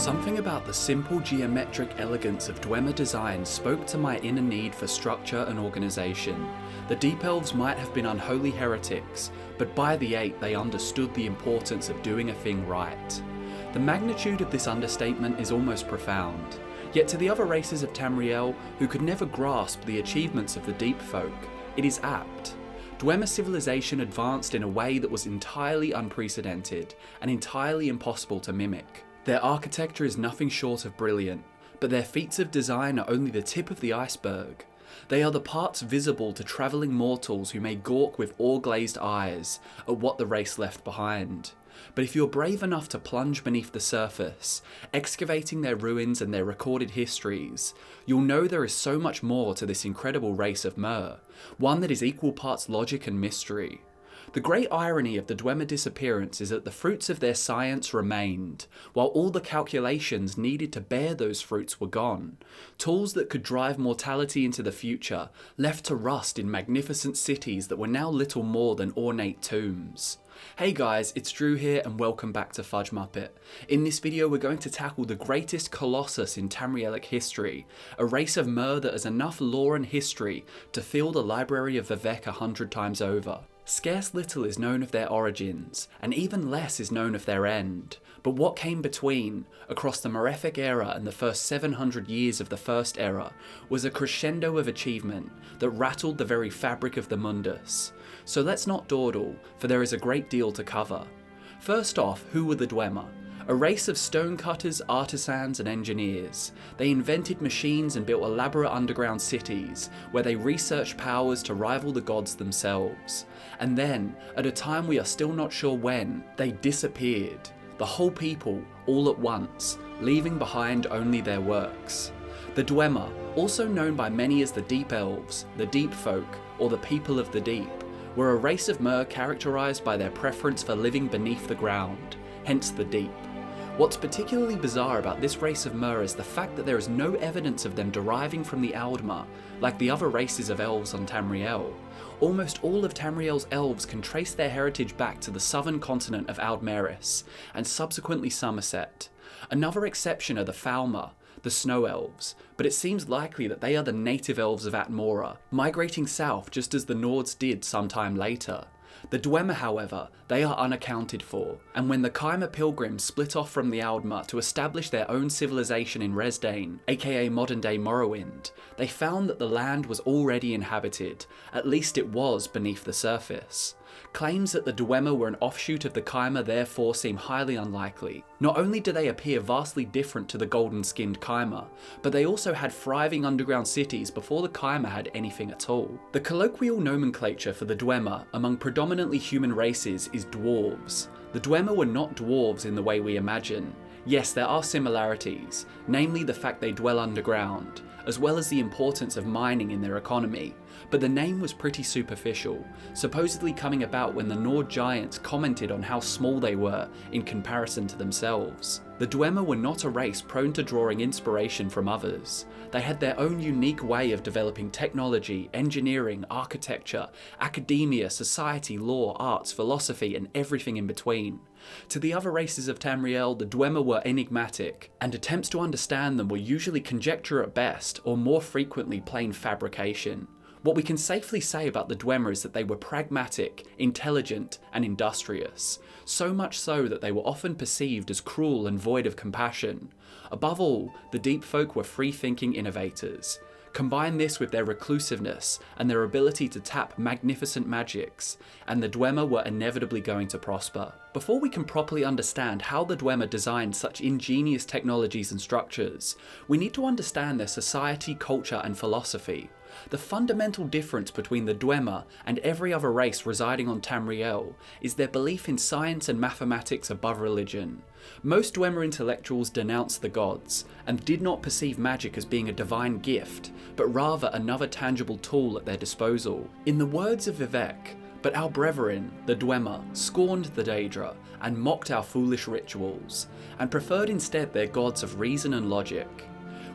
Something about the simple geometric elegance of Dwemer design spoke to my inner need for structure and organisation. The Deep Elves might have been unholy heretics, but by the 8 they understood the importance of doing a thing right. The magnitude of this understatement is almost profound, yet to the other races of Tamriel, who could never grasp the achievements of the Deep Folk, it is apt. Dwemer civilization advanced in a way that was entirely unprecedented and entirely impossible to mimic. Their architecture is nothing short of brilliant, but their feats of design are only the tip of the iceberg. They are the parts visible to travelling mortals who may gawk with awe-glazed eyes at what the race left behind. But if you're brave enough to plunge beneath the surface, excavating their ruins and their recorded histories, you'll know there is so much more to this incredible race of Mer, one that is equal parts logic and mystery. The great irony of the Dwemer disappearance is that the fruits of their science remained, while all the calculations needed to bear those fruits were gone. Tools that could drive mortality into the future, left to rust in magnificent cities that were now little more than ornate tombs. Hey guys, it's Drew here and welcome back to FudgeMuppet. In this video we're going to tackle the greatest colossus in Tamrielic history, a race of Mer that has enough lore and history to fill the library of Vivec 100 times over. Scarce little is known of their origins, and even less is known of their end, but what came between, across the Malefic era and the first 700 years of the First Era, was a crescendo of achievement that rattled the very fabric of the Mundus. So let's not dawdle, for there is a great deal to cover. First off, who were the Dwemer? A race of stonecutters, artisans and engineers. They invented machines and built elaborate underground cities, where they researched powers to rival the gods themselves. And then, at a time we are still not sure when, they disappeared. The whole people, all at once, leaving behind only their works. The Dwemer, also known by many as the Deep Elves, the Deep Folk, or the People of the Deep, were a race of Mer characterised by their preference for living beneath the ground, hence the Deep. What's particularly bizarre about this race of Mer is the fact that there is no evidence of them deriving from the Aldmer, like the other races of elves on Tamriel. Almost all of Tamriel's elves can trace their heritage back to the southern continent of Aldmeris, and subsequently Somerset. Another exception are the Falmer, the Snow Elves, but it seems likely that they are the native elves of Atmora, migrating south just as the Nords did sometime later. The Dwemer, however, they are unaccounted for, and when the Chimer pilgrims split off from the Aldmer to establish their own civilization in Resdain, aka modern-day Morrowind, they found that the land was already inhabited, at least it was beneath the surface. Claims that the Dwemer were an offshoot of the Chimer therefore seem highly unlikely. Not only do they appear vastly different to the golden-skinned Chimer, but they also had thriving underground cities before the Chimer had anything at all. The colloquial nomenclature for the Dwemer among predominantly human races is dwarves. The Dwemer were not dwarves in the way we imagine. Yes, there are similarities, namely the fact they dwell underground, as well as the importance of mining in their economy, but the name was pretty superficial, supposedly coming about when the Nord giants commented on how small they were in comparison to themselves. The Dwemer were not a race prone to drawing inspiration from others. They had their own unique way of developing technology, engineering, architecture, academia, society, law, arts, philosophy, and everything in between. To the other races of Tamriel, the Dwemer were enigmatic, and attempts to understand them were usually conjecture at best, or more frequently plain fabrication. What we can safely say about the Dwemer is that they were pragmatic, intelligent, and industrious, so much so that they were often perceived as cruel and void of compassion. Above all, the Deep Folk were free-thinking innovators. Combine this with their reclusiveness and their ability to tap magnificent magics, and the Dwemer were inevitably going to prosper. Before we can properly understand how the Dwemer designed such ingenious technologies and structures, we need to understand their society, culture, and philosophy. The fundamental difference between the Dwemer and every other race residing on Tamriel is their belief in science and mathematics above religion. Most Dwemer intellectuals denounced the gods, and did not perceive magic as being a divine gift, but rather another tangible tool at their disposal. In the words of Vivec, "But our brethren, the Dwemer, scorned the Daedra, and mocked our foolish rituals, and preferred instead their gods of reason and logic."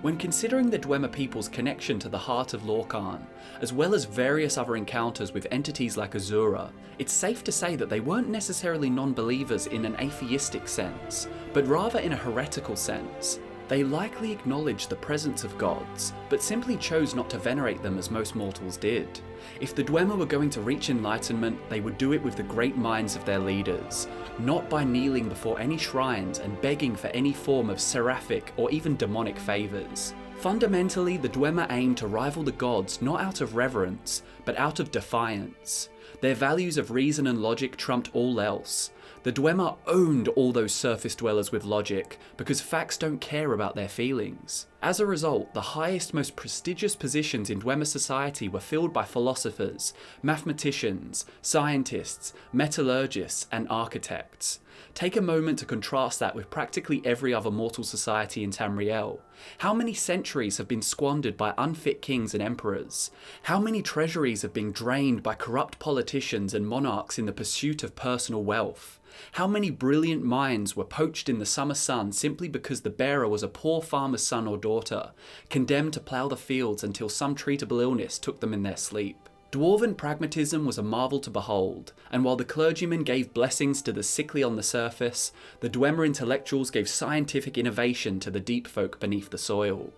When considering the Dwemer people's connection to the heart of Lorkhan, as well as various other encounters with entities like Azura, it's safe to say that they weren't necessarily non-believers in an atheistic sense, but rather in a heretical sense. They likely acknowledged the presence of gods, but simply chose not to venerate them as most mortals did. If the Dwemer were going to reach enlightenment, they would do it with the great minds of their leaders, not by kneeling before any shrines and begging for any form of seraphic or even demonic favours. Fundamentally, the Dwemer aimed to rival the gods not out of reverence, but out of defiance. Their values of reason and logic trumped all else. The Dwemer owned all those surface dwellers with logic, because facts don't care about their feelings. As a result, the highest, most prestigious positions in Dwemer society were filled by philosophers, mathematicians, scientists, metallurgists, and architects. Take a moment to contrast that with practically every other mortal society in Tamriel. How many centuries have been squandered by unfit kings and emperors? How many treasuries have been drained by corrupt politicians and monarchs in the pursuit of personal wealth? How many brilliant minds were poached in the summer sun simply because the bearer was a poor farmer's son or daughter, condemned to plough the fields until some treatable illness took them in their sleep? Dwarven pragmatism was a marvel to behold, and while the clergymen gave blessings to the sickly on the surface, the Dwemer intellectuals gave scientific innovation to the deep folk beneath the soil.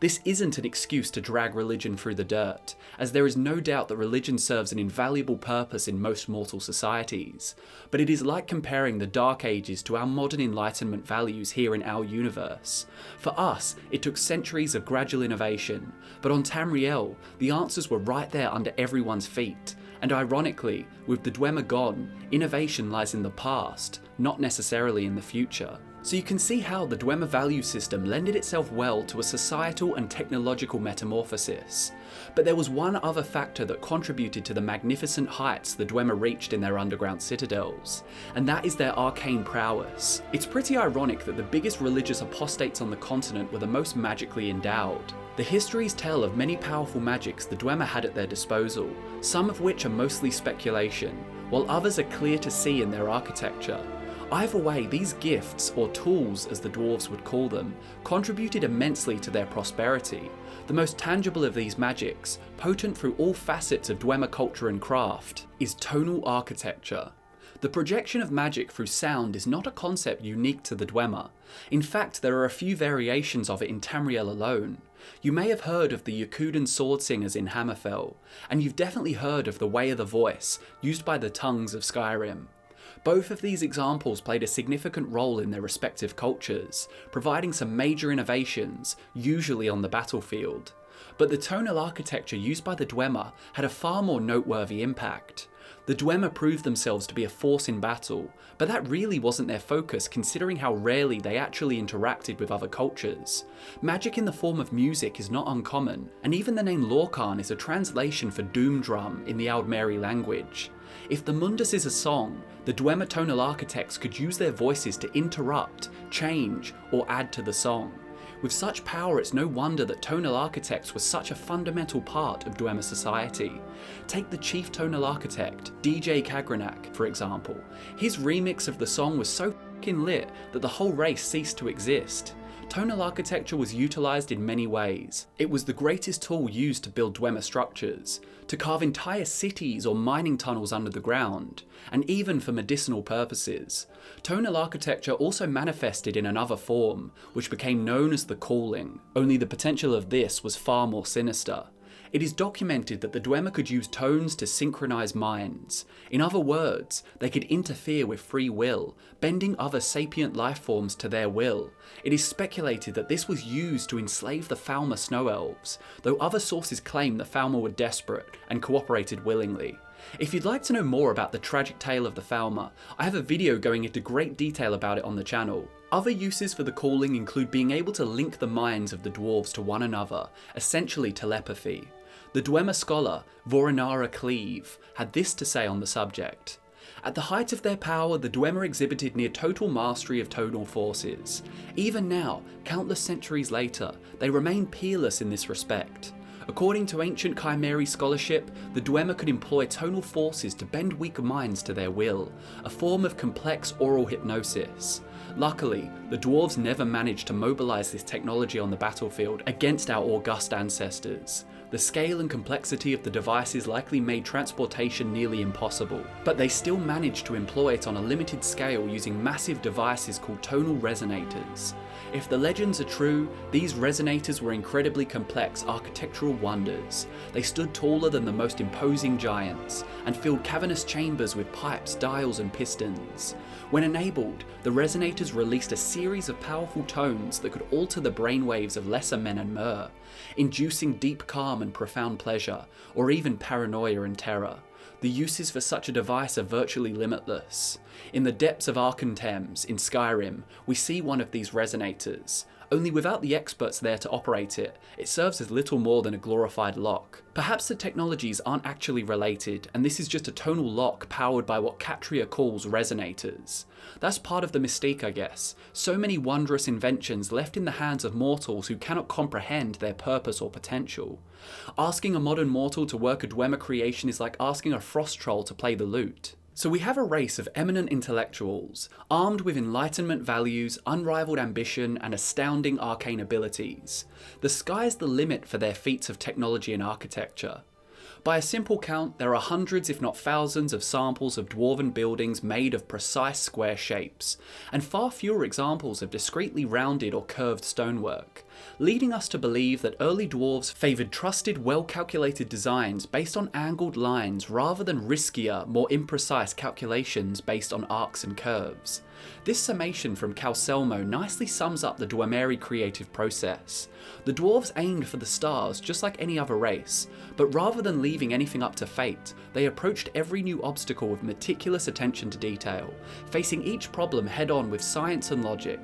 This isn't an excuse to drag religion through the dirt, as there is no doubt that religion serves an invaluable purpose in most mortal societies, but it is like comparing the Dark Ages to our modern Enlightenment values here in our universe. For us, it took centuries of gradual innovation, but on Tamriel, the answers were right there under everyone's feet, and ironically, with the Dwemer gone, innovation lies in the past, not necessarily in the future. So you can see how the Dwemer value system lended itself well to a societal and technological metamorphosis. But there was one other factor that contributed to the magnificent heights the Dwemer reached in their underground citadels, and that is their arcane prowess. It's pretty ironic that the biggest religious apostates on the continent were the most magically endowed. The histories tell of many powerful magics the Dwemer had at their disposal, some of which are mostly speculation, while others are clear to see in their architecture. Either way, these gifts, or tools as the dwarves would call them, contributed immensely to their prosperity. The most tangible of these magics, potent through all facets of Dwemer culture and craft, is tonal architecture. The projection of magic through sound is not a concept unique to the Dwemer. In fact, there are a few variations of it in Tamriel alone. You may have heard of the Yakudan sword singers in Hammerfell, and you've definitely heard of the Way of the Voice, used by the tongues of Skyrim. Both of these examples played a significant role in their respective cultures, providing some major innovations, usually on the battlefield. But the tonal architecture used by the Dwemer had a far more noteworthy impact. The Dwemer proved themselves to be a force in battle, but that really wasn't their focus considering how rarely they actually interacted with other cultures. Magic in the form of music is not uncommon, and even the name Lorkhan is a translation for doom drum in the Aldmeri language. If the Mundus is a song, the Dwemer tonal architects could use their voices to interrupt, change, or add to the song. With such power, it's no wonder that tonal architects were such a fundamental part of Dwemer society. Take the chief tonal architect, DJ Kagranak, for example. His remix of the song was so f***ing lit that the whole race ceased to exist. Tonal architecture was utilised in many ways. It was the greatest tool used to build Dwemer structures, to carve entire cities or mining tunnels under the ground, and even for medicinal purposes. Tonal architecture also manifested in another form, which became known as the calling, only the potential of this was far more sinister. It is documented that the Dwemer could use tones to synchronise minds. In other words, they could interfere with free will, bending other sapient life forms to their will. It is speculated that this was used to enslave the Falmer snow elves, though other sources claim the Falmer were desperate and cooperated willingly. If you'd like to know more about the tragic tale of the Falmer, I have a video going into great detail about it on the channel. Other uses for the calling include being able to link the minds of the dwarves to one another, essentially telepathy. The Dwemer scholar, Voronara Cleave, had this to say on the subject. At the height of their power, the Dwemer exhibited near total mastery of tonal forces. Even now, countless centuries later, they remain peerless in this respect. According to ancient Chimeri scholarship, the Dwemer could employ tonal forces to bend weak minds to their will, a form of complex oral hypnosis. Luckily, the dwarves never managed to mobilise this technology on the battlefield against our august ancestors. The scale and complexity of the devices likely made transportation nearly impossible, but they still managed to employ it on a limited scale using massive devices called tonal resonators. If the legends are true, these resonators were incredibly complex architectural wonders. They stood taller than the most imposing giants, and filled cavernous chambers with pipes, dials and pistons. When enabled, the resonators released a series of powerful tones that could alter the brainwaves of lesser men and mer, inducing deep calm and profound pleasure, or even paranoia and terror. The uses for such a device are virtually limitless. In the depths of Arkantems in Skyrim, we see one of these resonators. Only without the experts there to operate it, it serves as little more than a glorified lock. Perhaps the technologies aren't actually related, and this is just a tonal lock powered by what Catria calls resonators. That's part of the mystique, I guess. So many wondrous inventions left in the hands of mortals who cannot comprehend their purpose or potential. Asking a modern mortal to work a Dwemer creation is like asking a frost troll to play the lute. So we have a race of eminent intellectuals, armed with enlightenment values, unrivaled ambition, and astounding arcane abilities. The sky's the limit for their feats of technology and architecture. By a simple count, there are hundreds if not thousands of samples of dwarven buildings made of precise square shapes, and far fewer examples of discreetly rounded or curved stonework, leading us to believe that early dwarves favoured trusted, well-calculated designs based on angled lines rather than riskier, more imprecise calculations based on arcs and curves. This summation from Calcelmo nicely sums up the Dwemeri creative process. The dwarves aimed for the stars just like any other race, but rather than leaving anything up to fate, they approached every new obstacle with meticulous attention to detail, facing each problem head-on with science and logic,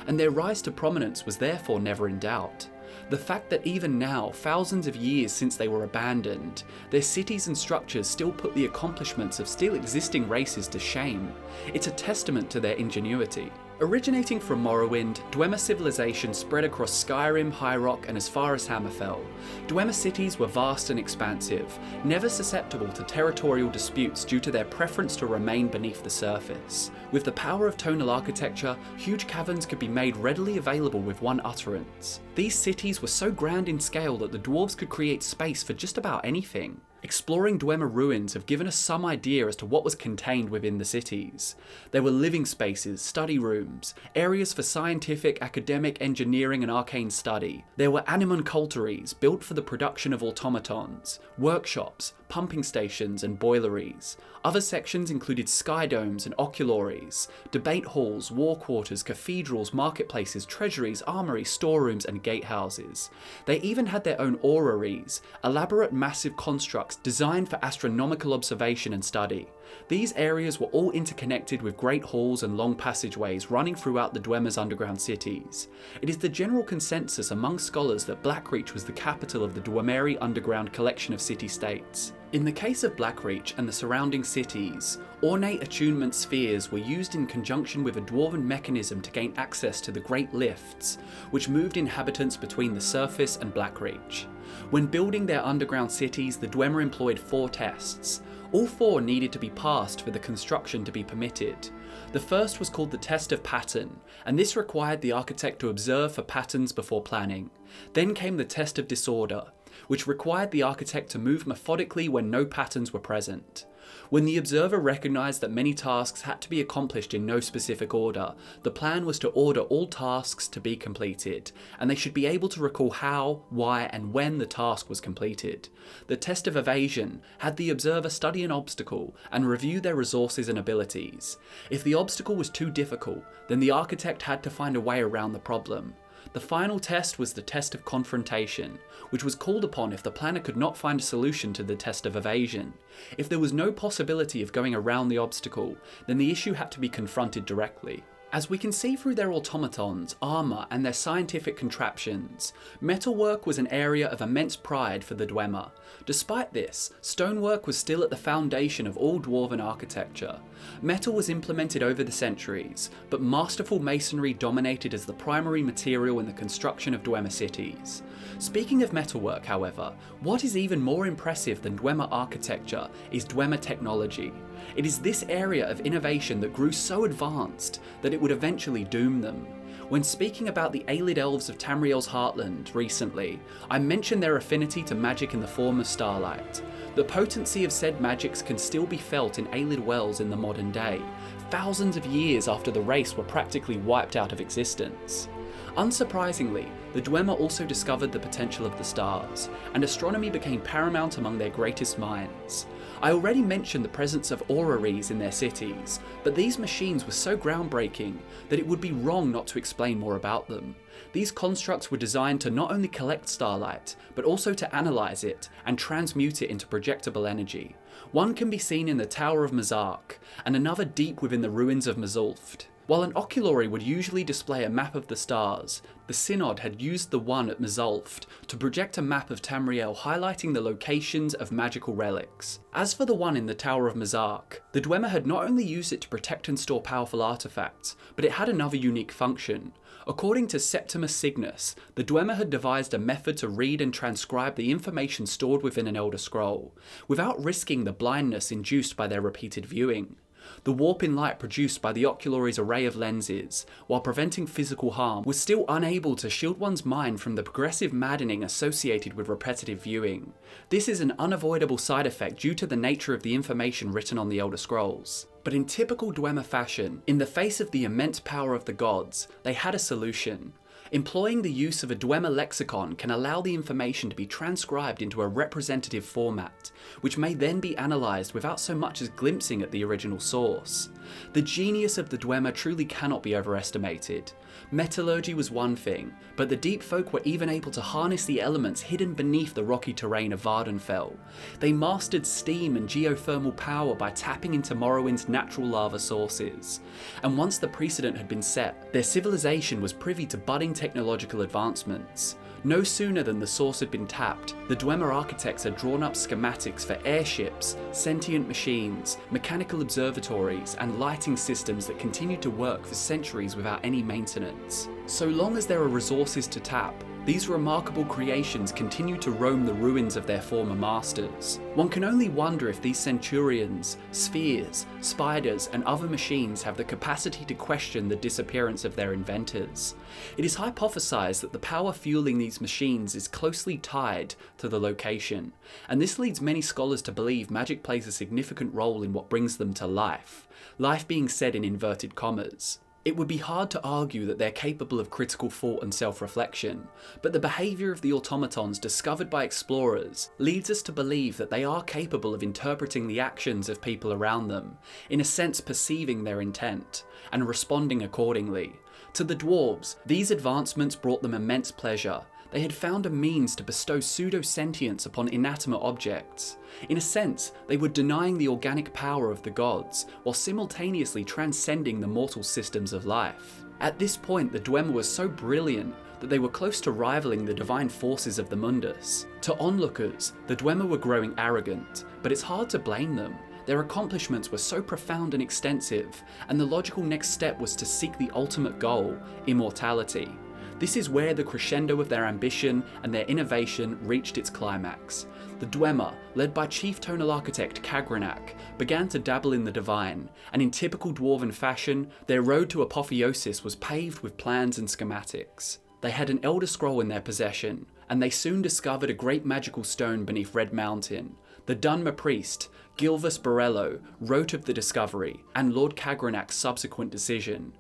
and their rise to prominence was therefore never in doubt. The fact that even now, thousands of years since they were abandoned, their cities and structures still put the accomplishments of still existing races to shame. It's a testament to their ingenuity. Originating from Morrowind, Dwemer civilization spread across Skyrim, High Rock, and as far as Hammerfell. Dwemer cities were vast and expansive, never susceptible to territorial disputes due to their preference to remain beneath the surface. With the power of tonal architecture, huge caverns could be made readily available with one utterance. These cities were so grand in scale that the dwarves could create space for just about anything. Exploring Dwemer ruins have given us some idea as to what was contained within the cities. There were living spaces, study rooms, areas for scientific, academic, engineering and arcane study. There were animoncultories built for the production of automatons, workshops, pumping stations and boileries. Other sections included sky domes and ocularies, debate halls, war quarters, cathedrals, marketplaces, treasuries, armories, storerooms and gatehouses. They even had their own orreries, elaborate massive constructs designed for astronomical observation and study. These areas were all interconnected with great halls and long passageways running throughout the Dwemer's underground cities. It is the general consensus among scholars that Blackreach was the capital of the Dwemeri underground collection of city-states. In the case of Blackreach and the surrounding cities, ornate attunement spheres were used in conjunction with a dwarven mechanism to gain access to the Great Lifts, which moved inhabitants between the surface and Blackreach. When building their underground cities, the Dwemer employed 4 tests. All 4 needed to be passed for the construction to be permitted. The first was called the Test of Pattern, and this required the architect to observe for patterns before planning. Then came the Test of Disorder, which required the architect to move methodically when no patterns were present. When the observer recognised that many tasks had to be accomplished in no specific order, the plan was to order all tasks to be completed, and they should be able to recall how, why, and when the task was completed. The Test of Evasion had the observer study an obstacle and review their resources and abilities. If the obstacle was too difficult, then the architect had to find a way around the problem. The final test was the Test of Confrontation, which was called upon if the planner could not find a solution to the Test of Evasion. If there was no possibility of going around the obstacle, then the issue had to be confronted directly. As we can see through their automatons, armour and their scientific contraptions, metalwork was an area of immense pride for the Dwemer. Despite this, stonework was still at the foundation of all dwarven architecture. Metal was implemented over the centuries, but masterful masonry dominated as the primary material in the construction of Dwemer cities. Speaking of metalwork, however, what is even more impressive than Dwemer architecture is Dwemer technology. It is this area of innovation that grew so advanced that it would eventually doom them. When speaking about the Aelid Elves of Tamriel's Heartland recently, I mentioned their affinity to magic in the form of starlight. The potency of said magics can still be felt in Aelid Wells in the modern day, thousands of years after the race were practically wiped out of existence. Unsurprisingly, the Dwemer also discovered the potential of the stars, and astronomy became paramount among their greatest minds. I already mentioned the presence of orreries in their cities, but these machines were so groundbreaking that it would be wrong not to explain more about them. These constructs were designed to not only collect starlight, but also to analyse it and transmute it into projectable energy. One can be seen in the Tower of Mazark, and another deep within the ruins of Mazulft. While an oculary would usually display a map of the stars, the Synod had used the one at Mazulft to project a map of Tamriel highlighting the locations of magical relics. As for the one in the Tower of Mazark, the Dwemer had not only used it to protect and store powerful artifacts, but it had another unique function. According to Septimus Cygnus, the Dwemer had devised a method to read and transcribe the information stored within an Elder Scroll, without risking the blindness induced by their repeated viewing. The warp in light produced by the oculary's array of lenses, while preventing physical harm, was still unable to shield one's mind from the progressive maddening associated with repetitive viewing. This is an unavoidable side effect due to the nature of the information written on the Elder Scrolls. But in typical Dwemer fashion, in the face of the immense power of the gods, they had a solution. Employing the use of a Dwemer lexicon can allow the information to be transcribed into a representative format, which may then be analysed without so much as glimpsing at the original source. The genius of the Dwemer truly cannot be overestimated. Metallurgy was one thing, but the deep folk were even able to harness the elements hidden beneath the rocky terrain of Vardenfell. They mastered steam and geothermal power by tapping into Morrowind's natural lava sources. And once the precedent had been set, their civilization was privy to budding technological advancements. No sooner than the source had been tapped, the Dwemer architects had drawn up schematics for airships, sentient machines, mechanical observatories, and lighting systems that continued to work for centuries without any maintenance. So long as there are resources to tap, these remarkable creations continue to roam the ruins of their former masters. One can only wonder if these centurions, spheres, spiders, and other machines have the capacity to question the disappearance of their inventors. It is hypothesized that the power fueling these machines is closely tied to the location, and this leads many scholars to believe magic plays a significant role in what brings them to life, life being said in inverted commas. It would be hard to argue that they're capable of critical thought and self-reflection, but the behaviour of the automatons discovered by explorers leads us to believe that they are capable of interpreting the actions of people around them, in a sense perceiving their intent, and responding accordingly. To the dwarves, these advancements brought them immense pleasure. They had found a means to bestow pseudo-sentience upon inanimate objects. In a sense, they were denying the organic power of the gods, while simultaneously transcending the mortal systems of life. At this point, the Dwemer was so brilliant that they were close to rivaling the divine forces of the Mundus. To onlookers, the Dwemer were growing arrogant, but it's hard to blame them. Their accomplishments were so profound and extensive, and the logical next step was to seek the ultimate goal, immortality. This is where the crescendo of their ambition and their innovation reached its climax. The Dwemer, led by Chief Tonal Architect Kagranak, began to dabble in the divine, and in typical dwarven fashion, their road to apotheosis was paved with plans and schematics. They had an Elder Scroll in their possession, and they soon discovered a great magical stone beneath Red Mountain. The Dunmer priest, Gilvus Borello, wrote of the discovery, and Lord Kagranak's subsequent decision.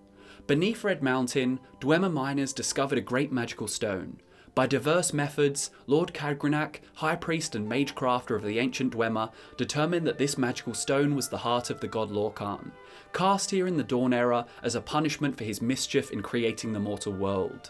Beneath Red Mountain, Dwemer miners discovered a great magical stone. By diverse methods, Lord Kagranak, High Priest and Mage Crafter of the ancient Dwemer, determined that this magical stone was the heart of the god Lorkhan, cast here in the Dawn Era as a punishment for his mischief in creating the mortal world.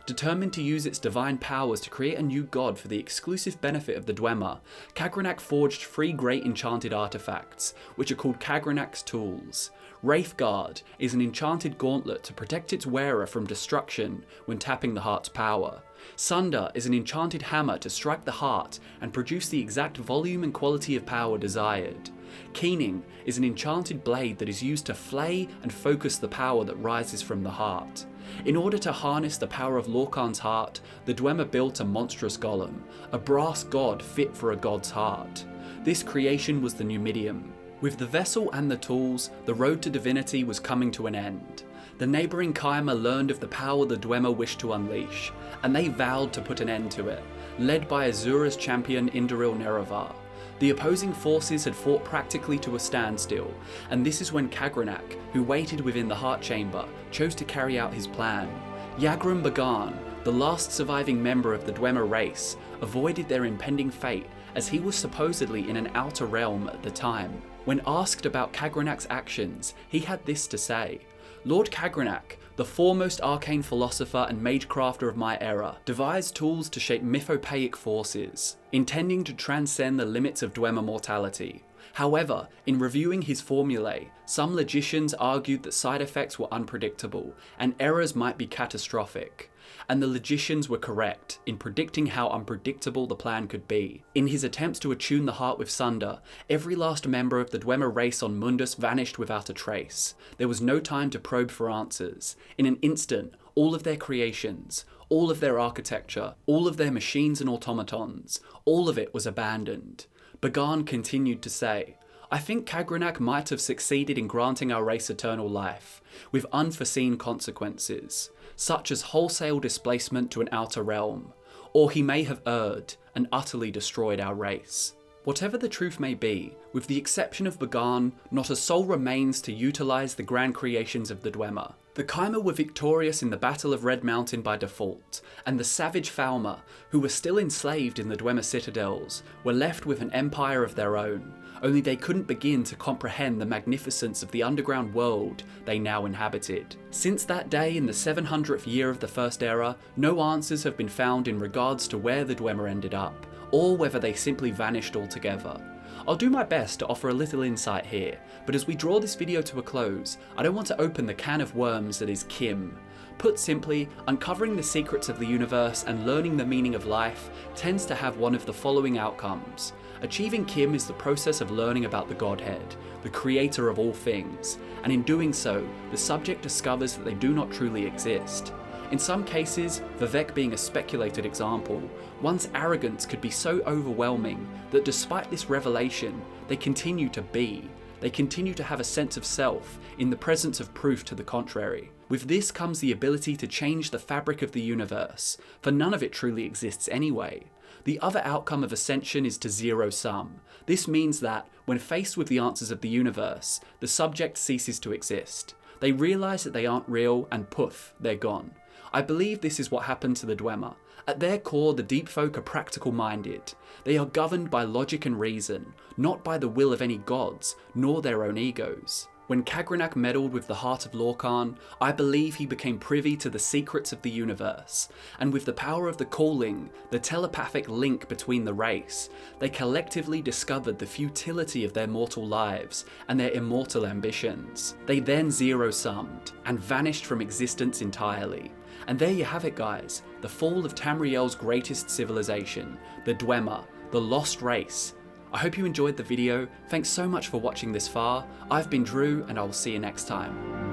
Determined to use its divine powers to create a new god for the exclusive benefit of the Dwemer, Kagrenac forged 3 great enchanted artifacts, which are called Kagrenac's tools. Wraithguard is an enchanted gauntlet to protect its wearer from destruction when tapping the heart's power. Sunder is an enchanted hammer to strike the heart and produce the exact volume and quality of power desired. Keening is an enchanted blade that is used to flay and focus the power that rises from the heart. In order to harness the power of Lorkhan's heart, the Dwemer built a monstrous golem, a brass god fit for a god's heart. This creation was the Numidium. With the vessel and the tools, the road to divinity was coming to an end. The neighbouring Kaimer learned of the power the Dwemer wished to unleash, and they vowed to put an end to it, led by Azura's champion Indaril Nerevar. The opposing forces had fought practically to a standstill, and this is when Kagrenac, who waited within the heart chamber, chose to carry out his plan. Yagrum Bagan, the last surviving member of the Dwemer race, avoided their impending fate as he was supposedly in an outer realm at the time. When asked about Kagrenac's actions, he had this to say: "Lord Kagrenac, the foremost arcane philosopher and magecrafter of my era, devised tools to shape mythopaic forces, intending to transcend the limits of Dwemer mortality. However, in reviewing his formulae, some logicians argued that side effects were unpredictable and errors might be catastrophic. And the logicians were correct in predicting how unpredictable the plan could be. In his attempts to attune the heart with Sunder, every last member of the Dwemer race on Mundus vanished without a trace. There was no time to probe for answers. In an instant, all of their creations, all of their architecture, all of their machines and automatons, all of it was abandoned." Bagan continued to say, "I think Kagrenac might have succeeded in granting our race eternal life, with unforeseen consequences, such as wholesale displacement to an outer realm, or he may have erred and utterly destroyed our race." Whatever the truth may be, with the exception of Bagan, not a soul remains to utilise the grand creations of the Dwemer. The Kaimer were victorious in the Battle of Red Mountain by default, and the savage Falmer, who were still enslaved in the Dwemer citadels, were left with an empire of their own, only they couldn't begin to comprehend the magnificence of the underground world they now inhabited. Since that day in the 700th year of the First Era, no answers have been found in regards to where the Dwemer ended up, or whether they simply vanished altogether. I'll do my best to offer a little insight here, but as we draw this video to a close, I don't want to open the can of worms that is Kim. Put simply, uncovering the secrets of the universe and learning the meaning of life tends to have one of the following outcomes. Achieving Kim is the process of learning about the Godhead, the creator of all things, and in doing so, the subject discovers that they do not truly exist. In some cases, Vivek being a speculated example, one's arrogance could be so overwhelming that despite this revelation, they continue to be. They continue to have a sense of self in the presence of proof to the contrary. With this comes the ability to change the fabric of the universe, for none of it truly exists anyway. The other outcome of ascension is to zero sum. This means that, when faced with the answers of the universe, the subject ceases to exist. They realise that they aren't real and poof, they're gone. I believe this is what happened to the Dwemer. At their core, the deep folk are practical minded. They are governed by logic and reason, not by the will of any gods, nor their own egos. When Kagrenac meddled with the heart of Lorkhan, I believe he became privy to the secrets of the universe, and with the power of the calling, the telepathic link between the race, they collectively discovered the futility of their mortal lives and their immortal ambitions. They then zero-summed, and vanished from existence entirely. And there you have it, guys, the fall of Tamriel's greatest civilization, the Dwemer, the lost race. I hope you enjoyed the video. Thanks so much for watching this far. I've been Drew, and I will see you next time.